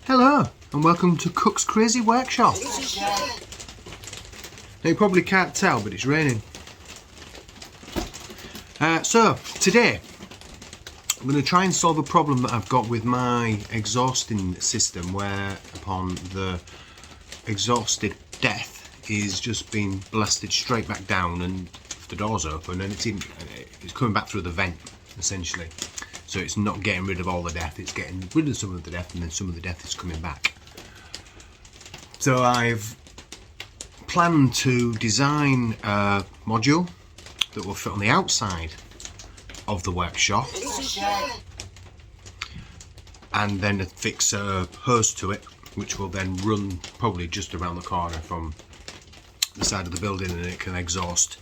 Hello and welcome to Cook's Crazy Workshop. Now you probably can't tell, but it's raining. So today I'm going to try and solve a problem that I've got with my exhausting system, where upon the exhausted depth is just being blasted straight back down, and the door's open and it's coming back through the vent essentially. So it's not getting rid of all the depth, it's getting rid of some of the depth, and then some of the depth is coming back. So I've planned to design a module that will fit on the outside of the workshop, and then fix a hose to it, which will then run probably just around the corner from the side of the building, and it can exhaust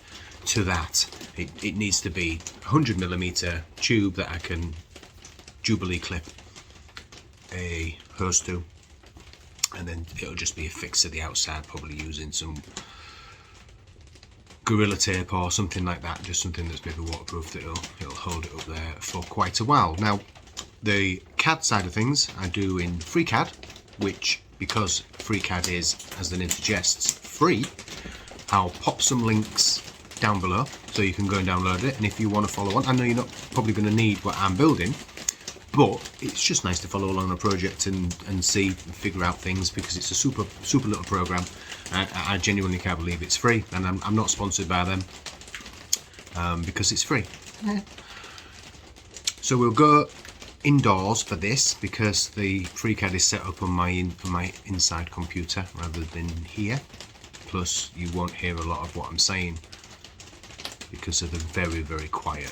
to that. It needs to be 100mm tube that I can Jubilee clip a hose to, and then it'll just be affixed to the outside, probably using some Gorilla Tape or something like that, just something that's maybe waterproof that it'll hold it up there for quite a while. Now the CAD side of things I do in FreeCAD, which, because FreeCAD is, as the name suggests, free, I'll pop some links down below so you can go and download it. And if you want to follow on, I know you're not probably going to need what I'm building, but it's just nice to follow along a project and see and figure out things, because it's a super little program. I genuinely can't believe it's free, and I'm not sponsored by them because it's free. Yeah. So we'll go indoors for this, because the FreeCAD is set up on my inside computer rather than here. Plus you won't hear a lot of what I'm saying because of the very quiet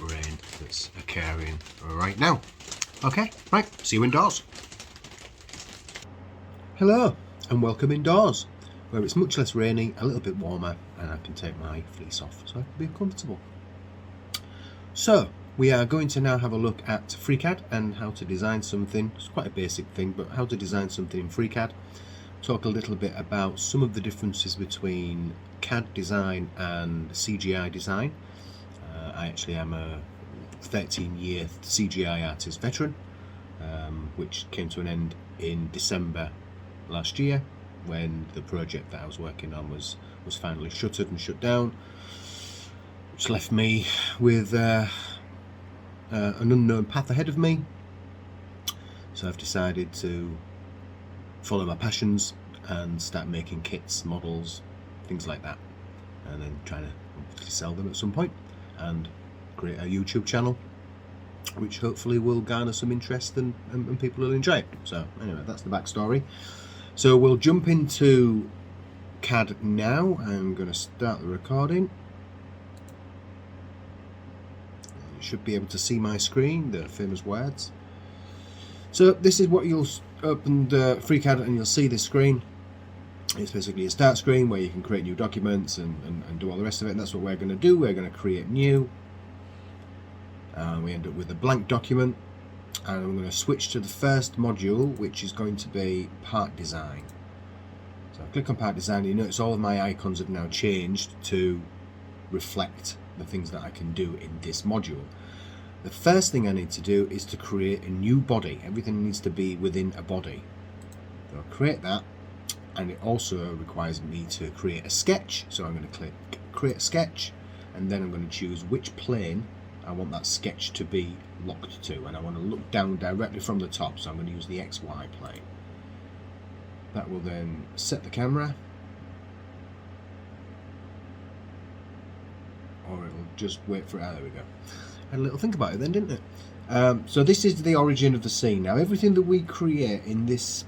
rain that's occurring right now. Okay, right, see you indoors. Hello and welcome indoors, where it's much less rainy, a little bit warmer, and I can take my fleece off so I can be comfortable. So we are going to now have a look at FreeCAD and how to design something. It's quite a basic thing, but how to design something in FreeCAD. Talk a little bit about some of the differences between CAD design and CGI design. I actually am a 13-year CGI artist veteran, which came to an end in December last year, when the project that I was working on was finally shuttered and shut down, which left me with an unknown path ahead of me. So I've decided to follow my passions and start making kits, models, things like that, and then trying to sell them at some point and create a YouTube channel which hopefully will garner some interest and people will enjoy it. So anyway, that's the backstory. So we'll jump into CAD now. I'm going to start the recording. You should be able to see my screen, the famous words. So this is what you'll open the FreeCAD and you'll see this screen. It's basically a start screen where you can create new documents and do all the rest of it, and that's what we're going to do. We're going to create new. We end up with a blank document, and I'm going to switch to the first module, which is going to be part design. So I click on part design, and you notice all of my icons have now changed to reflect the things that I can do in this module. The first thing I need to do is to create a new body. Everything needs to be within a body. So I'll create that, and it also requires me to create a sketch. So I'm going to click create a sketch, and then I'm going to choose which plane I want that sketch to be locked to, and I want to look down directly from the top, so I'm going to use the XY plane. That will then set the camera, or it'll just wait for it. There we go. Had a little think about it then, didn't it? So this is the origin of the scene. Now everything that we create in this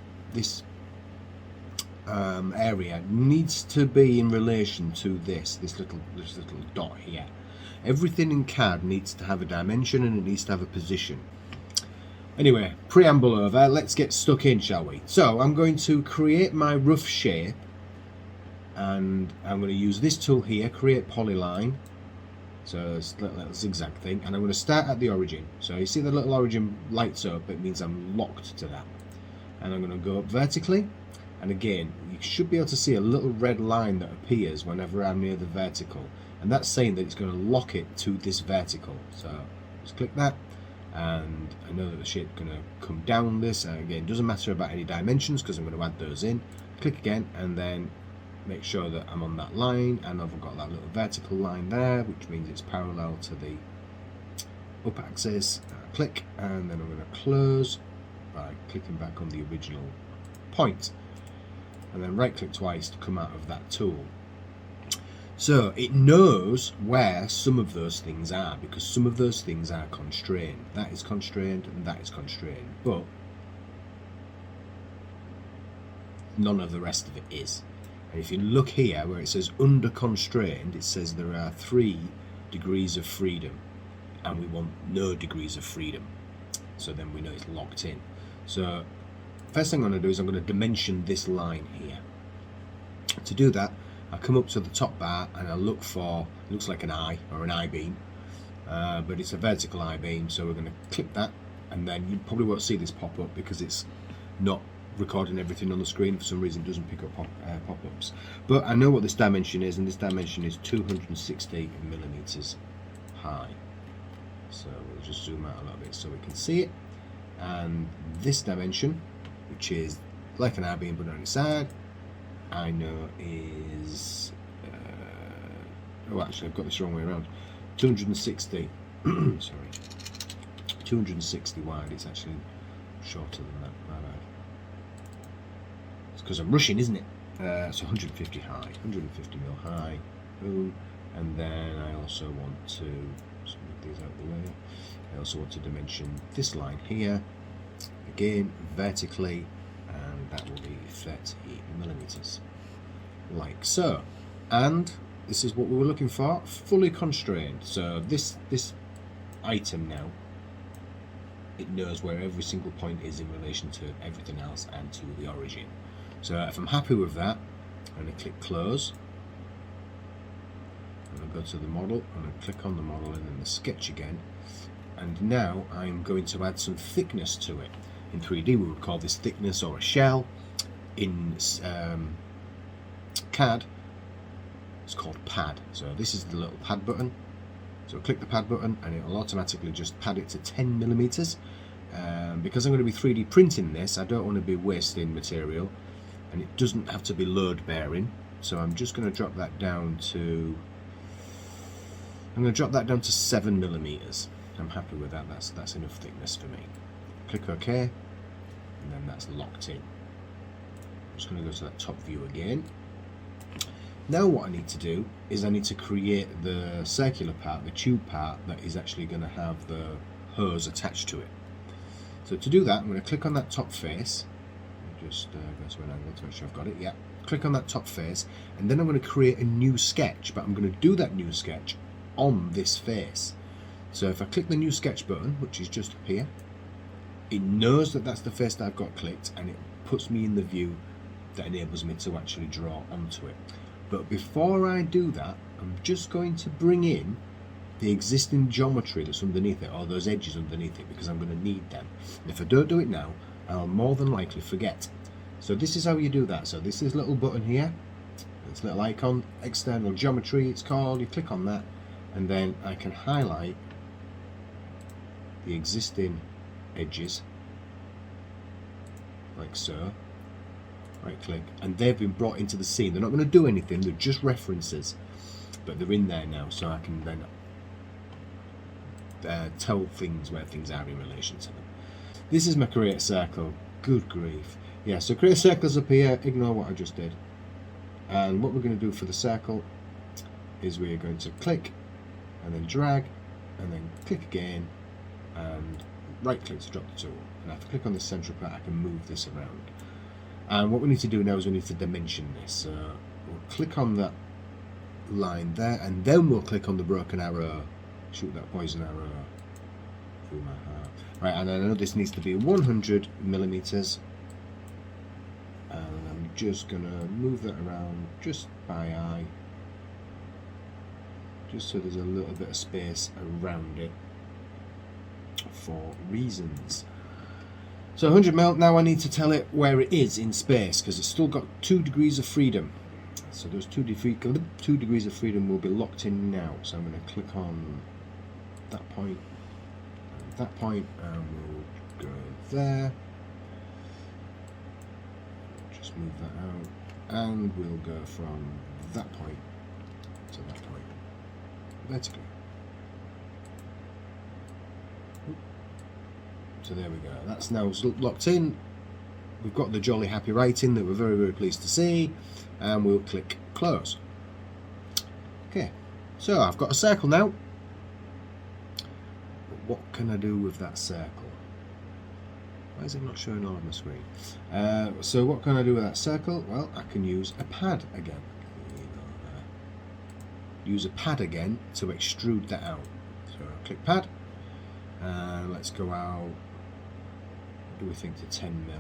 area needs to be in relation to this little dot here. Everything in CAD needs to have a dimension, and it needs to have a position. Anyway, preamble over, let's get stuck in, shall we? So I'm going to create my rough shape, and I'm going to use this tool here, create polyline. So it's a little zigzag thing, and I'm going to start at the origin. So you see the little origin lights up, it means I'm locked to that. And I'm going to go up vertically, and again you should be able to see a little red line that appears whenever I'm near the vertical, and that's saying that it's going to lock it to this vertical. So just click that, and I know that the shape's going to come down this, and again, it doesn't matter about any dimensions because I'm going to add those in. Click again, and then make sure that I'm on that line, and I've got that little vertical line there, which means it's parallel to the up axis. Click, and then I'm going to close by clicking back on the original point, and then right click twice to come out of that tool. So it knows where some of those things are, because some of those things are constrained. That is constrained and that is constrained, but none of the rest of it is. And if you look here where it says under constrained, it says there are 3 degrees of freedom, and we want no degrees of freedom. So then we know it's locked in. So first thing I'm going to do is I'm going to dimension this line here. To do that, I come up to the top bar and I look for, it looks like an eye or an I-beam, but it's a vertical I-beam, so we're going to click that, and then you probably won't see this pop up because it's not recording everything on the screen. For some reason it doesn't pick up pop-ups, but I know what this dimension is, and this dimension is 260 millimeters high. So we'll just zoom out a little bit so we can see it, and this dimension, which is like an I-beam but on its side, I know is oh, actually I've got this wrong way around. 260 sorry, 260 wide. It's actually shorter than that. My bad. It's because I'm rushing, isn't it? So 150 high, 150 mil high. Boom. And then I also want to just move these out of the way. I also want to dimension this line here again vertically, and that will be 30 millimeters, like so. And this is what we were looking for, fully constrained. So this item now, it knows where every single point is in relation to everything else and to the origin. So if I'm happy with that, I'm going to click close. I'm going to go to the model, I'm going to click on the model and then the sketch again. And now I'm going to add some thickness to it. In 3D we would call this thickness or a shell. In CAD it's called pad. So this is the little pad button. So click the pad button and it will automatically just pad it to 10 millimeters. Because I'm going to be 3D printing this, I don't want to be wasting material, and it doesn't have to be load bearing. So I'm just going to drop that down to 7 millimeters. I'm happy with that. That's enough thickness for me. Click OK, and then that's locked in. I'm just going to go to that top view again. Now what I need to do is I need to create the circular part, the tube part, that is actually going to have the hose attached to it. So to do that, I'm going to click on that top face. Just go to an angle to make sure I've got it. Yeah. Click on that top face, and then I'm going to create a new sketch, but I'm going to do that new sketch on this face. So if I click the new sketch button, which is just up here, it knows that that's the face that I've got clicked, and it puts me in the view that enables me to actually draw onto it. But before I do that, I'm just going to bring in the existing geometry that's underneath it, or those edges underneath it, because I'm going to need them. And if I don't do it now, I'll more than likely forget. So this is how you do that. So this is little button here, this little icon, external geometry it's called. You click on that, and then I can highlight the existing edges like so. Right click, and they've been brought into the scene. They're not going to do anything, they're just references, but they're in there now, so I can then tell things where things are in relation to them. This is my create circle. Good grief. Yeah, so create circles up here, ignore what I just did. And what we're going to do for the circle is we're going to click and then drag and then click again and right click to drop the tool. And if I click on the central part, I can move this around. And what we need to do now is we need to dimension this. So we'll click on that line there, and then we'll click on the broken arrow, shoot that poison arrow through my heart. Right, and I know this needs to be 100 millimeters, and I'm just gonna move that around just by eye, just so there's a little bit of space around it for reasons. So 100 mil, now I need to tell it where it is in space, because it's still got 2 degrees of freedom. So those 2 degrees of freedom will be locked in now. So I'm going to click on that point and that point, and we'll go there. Just move that out, and we'll go from that point to that point vertically. So there we go. That's now locked in. We've got the jolly happy writing that we're very, very pleased to see, and we'll click close. Okay, so I've got a circle now. But what can I do with that circle? Why is it not showing all on my screen? So what can I do with that circle? Well, I can use a pad again. Use a pad again to extrude that out. So I'll click pad, and let's go out. What do we think to 10 mil?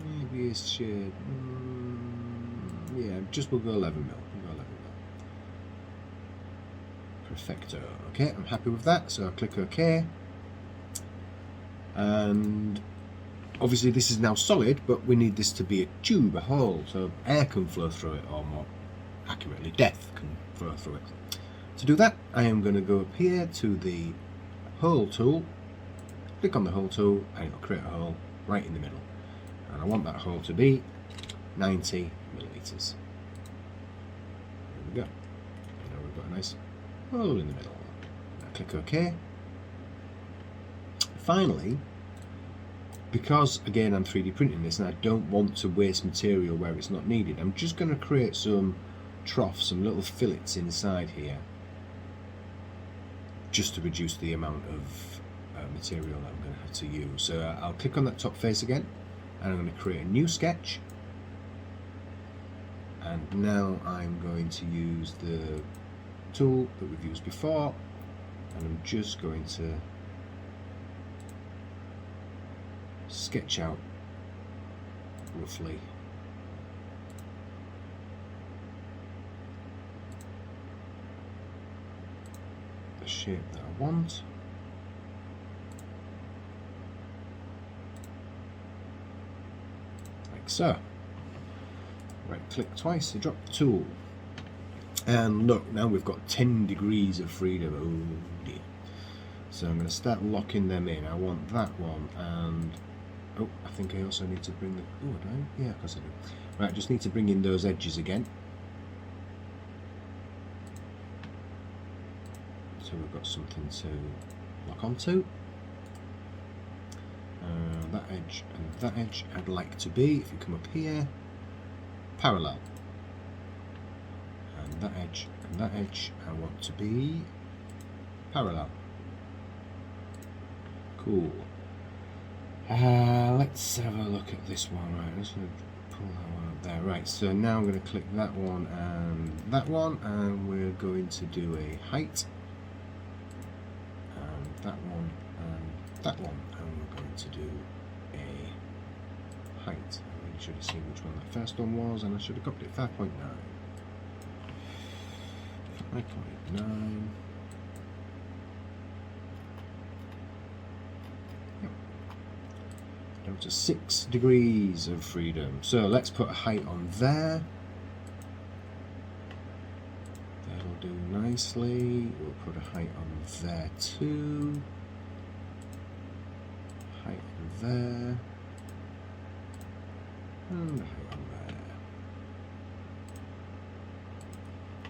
Maybe it's shared. Yeah, just we'll go 11 mil. We'll go 11 mil. Perfecto. Okay, I'm happy with that. So I'll click OK. And obviously this is now solid, but we need this to be a tube, a hole, so air can flow through it, or more accurately, death can flow through it. To do that, I am going to go up here to the hole tool, click on the hole tool, and it'll create a hole right in the middle. And I want that hole to be 90 millimeters. There we go. Now we've got a nice hole in the middle. Now click OK. Finally, because again I'm 3D printing this and I don't want to waste material where it's not needed, I'm just going to create some troughs, some little fillets inside here, just to reduce the amount of material that I'm going to have to use. So I'll click on that top face again, and I'm going to create a new sketch, and now I'm going to use the tool that we've used before, and I'm just going to sketch out roughly the shape that I want. Like so. Right click twice to drop the tool. And look, now we've got 10 degrees of freedom. Oh dear. So I'm going to start locking them in. I want that one, and oh, I think I also need to bring the... Oh, do I? Yeah, of course I do. Right, just need to bring in those edges again. So we've got something to lock onto. That edge and that edge I'd like to be, if you come up here, parallel. And that edge and that edge I want to be parallel. Cool. Let's have a look at this one. Right, let's pull that one up there. Right, so now I'm going to click that one, and we're going to do a height, and that one, and that one, and we're going to do a height. I really should have seen which one that first one was, and I should have copied it. 5.9. 5.9. Down to 6 degrees of freedom. So let's put a height on there. That'll do nicely. We'll put a height on there too. Height on there. And a height on there.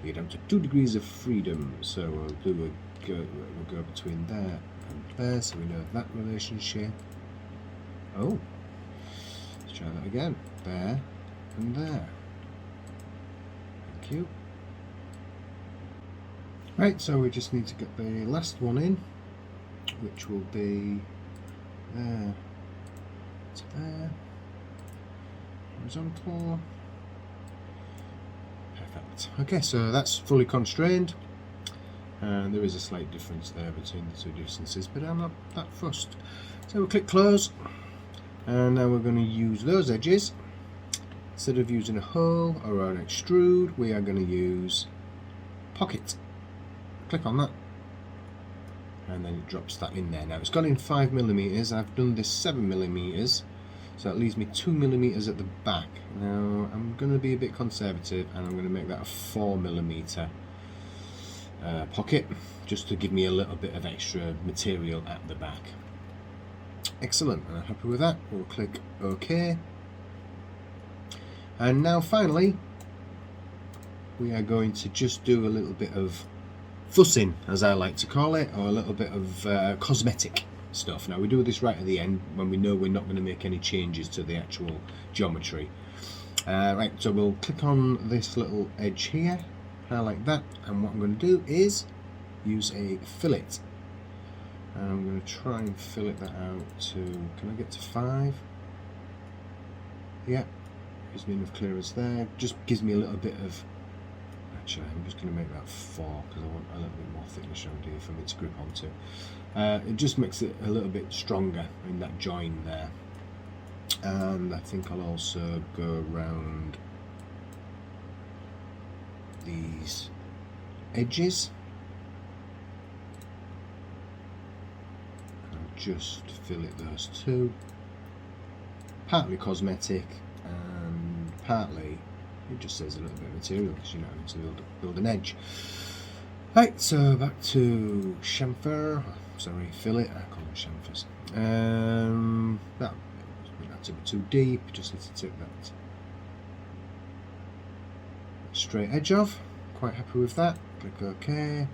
We're down to 2 degrees of freedom. So we'll go between there and there, so we know that relationship. Oh, let's try that again. There and there. Thank you. Right, so we just need to get the last one in, which will be there to there. Horizontal. Perfect. Okay, so that's fully constrained. And there is a slight difference there between the two distances, but I'm not that fussed. So we'll click close. And now we're going to use those edges. Instead of using a hole or an extrude, we are going to use pocket. Click on that, and then it drops that in there. Now it's gone in 5mm. I've done this 7mm, so that leaves me 2mm at the back. Now I'm going to be a bit conservative, and I'm going to make that a 4mm pocket, just to give me a little bit of extra material at the back. Excellent, and I'm happy with that. We'll click OK. And now finally we are going to just do a little bit of fussing, as I like to call it, or a little bit of cosmetic stuff. Now we do this right at the end when we know we're not going to make any changes to the actual geometry. Right, so we'll click on this little edge here, highlight that, and what I'm going to do is use a fillet. And I'm going to try and fillet that out to, can I get to 5? Yeah, gives me enough clearance there. Just gives me a little bit of, actually I'm just going to make that 4 because I want a little bit more thickness around here for me to grip onto. It just makes it a little bit stronger in that join there. And I think I'll also go around these edges. I'll just fillet those too. Partly cosmetic and partly it just saves a little bit of material because you're not having to build an edge. Right, so back to chamfer. Sorry, fillet. I call them chamfers. That to be too deep, just need to take that straight edge off. Quite happy with that. Click OK.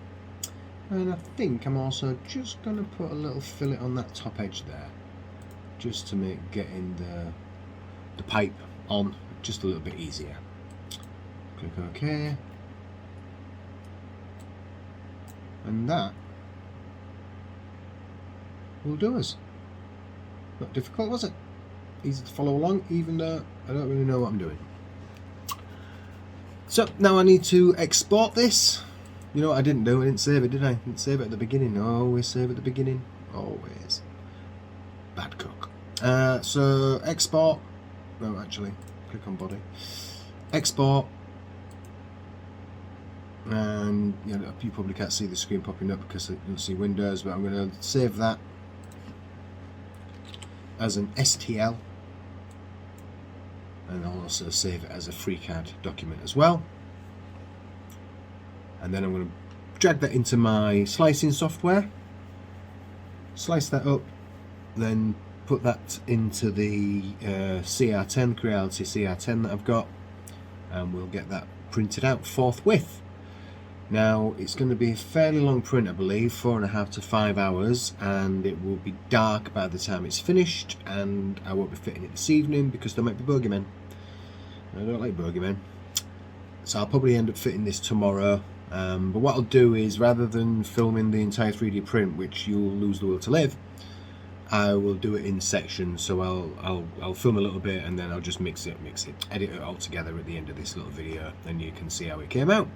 And I think I'm also just going to put a little fillet on that top edge there, just to make getting the pipe on just a little bit easier. Click OK. And that will do us. Not difficult, was it? Easy to follow along, even though I don't really know what I'm doing. So now I need to export this. You know what I didn't do? I didn't save it, did I? Didn't save it at the beginning. Always save at the beginning. Always. Bad cook. So export. No, actually, click on body. Export. And you know, you probably can't see the screen popping up because you'll see Windows, but I'm going to save that as an STL, and I'll also save it as a FreeCAD document as well. And then I'm going to drag that into my slicing software, slice that up, then put that into the CR10, Creality CR10 that I've got, and we'll get that printed out forthwith. Now it's going to be a fairly long print, I believe, 4.5 to 5 hours, and it will be dark by the time it's finished, and I won't be fitting it this evening because there might be bogeymen. I don't like bogeymen, so I'll probably end up fitting this tomorrow. But what I'll do is, rather than filming the entire 3D print, which you'll lose the will to live, I will do it in sections. So I'll film a little bit and then I'll just mix it, edit it all together at the end of this little video, and you can see how it came out.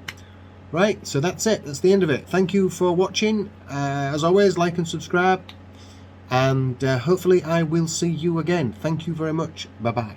Right, so that's it. That's the end of it. Thank you for watching. As always, like and subscribe, and hopefully I will see you again. Thank you very much. Bye bye.